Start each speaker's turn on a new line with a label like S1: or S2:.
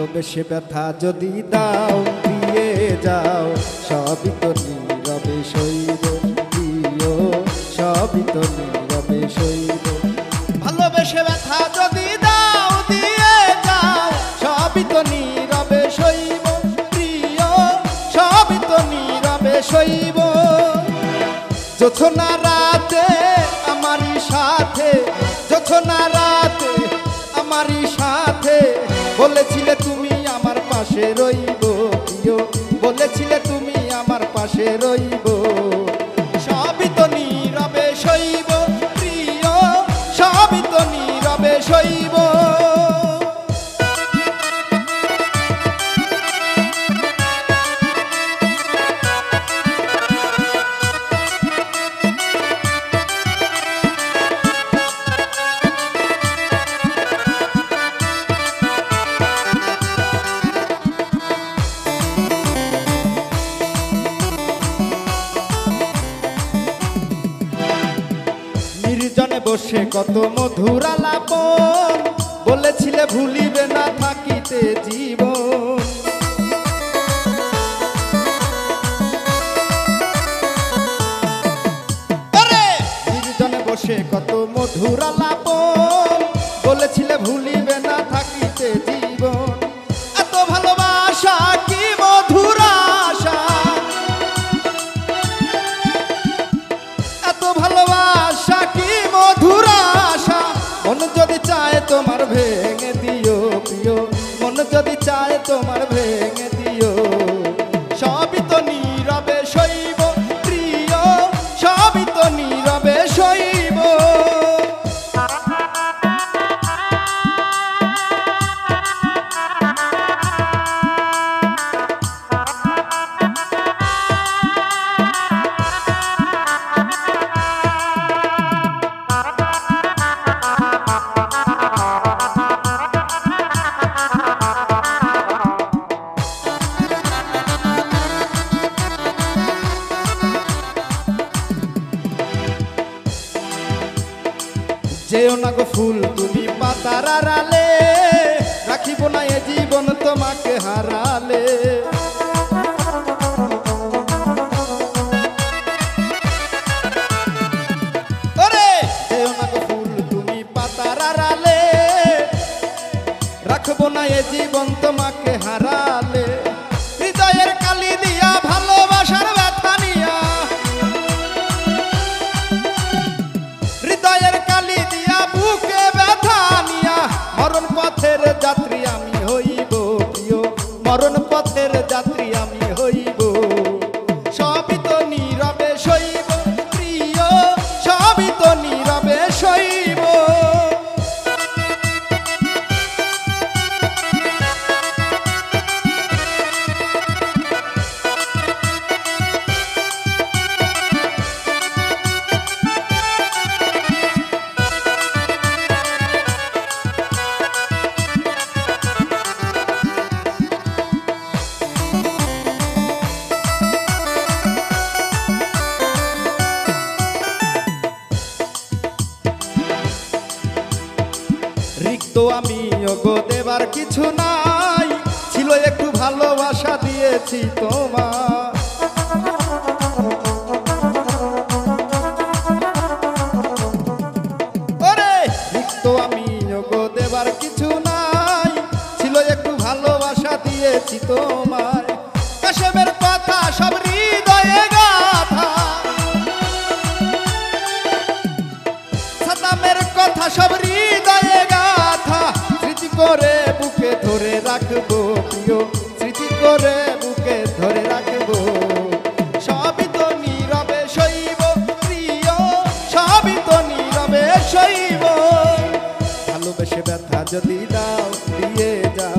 S1: ভালোবেসে ব্যথা যদি দাও দিয়ে যাও সবই তো নীরবে সইব প্রিয় সবই তো নীরবে সইব ভালোবেসে ব্যথা যদি দাও দিয়ে যাও সবই তো নীরবে সইব প্রিয় সবই তো নীরবে সইব জোছনা রাতে আমারই সাথে জোছনা রাতে আমারই সাথে বলেছিলে তুমি আমার পাশে রইব প্রিয় বলেছিলে তুমি আমার পাশে রইব সবই তো নীরবে সইব প্রিয় সবই তো নীরবে সইব নির্জনে বসে কত মধুর আলাপন বলেছিলে ভুলিবে না থাকিতে জীবন নির্জনে বসে কত মধুর আলাপন বলেছিলে ভুলিবে না থাকিতে জীবন এত ভালোবাসা কি মধুর আশা এত ভালোবাসা কি মধুর আশা মন যদি চায় তোমার ভেঙে দিও প্রিয় মন যদি চায় তোমার ভেঙে দিও সবই তো নীরবে সইব প্রিয় সবই তো নীরবে সইব যেও না গো ফুল তুমি পাতার আড়ালে রাখিব না এ জীবন তোমাকে হারালে ওরে যেও না গো ফুল তুমি পাতার আড়ালে রাখবো না এ জীবন তোমাকে হারালে হৃদয়ের কালি দিয়া ভালোবাসার ব্যথা নিয়া হৃদয়ের কালি দিয়া বুকে ব্যথা নিয়া মরণ পথের যাত্রী আমি হইব প্রিয় মরণ পথের যাত্রী আমি হইব সবই তো নীরবে সইব প্রিয় সবই তো নীরবে সইব রিক্ত আমি ওগো দেবার কিছু নাই ছিল একটু ভালোবাসা দিয়েছি তোমার ওরে রিক্ত আমি ওগো দেবার কিছু নাই ছিল একটু ভালোবাসা দিয়েছি তোমার কাশেমের কথা সব হৃদয়ে গাথা সাদামের কথা সব হৃদয়ে গাথা স্মৃতি করে বুকে ধরে রাখবো প্রিয় স্মৃতি করে বুকে ধরে রাখবো সবই তো নীরবে সইব প্রিয় সবই তো নীরবে সইব ভালোবেসে ব্যথা যদি দাও দিয়ে যাও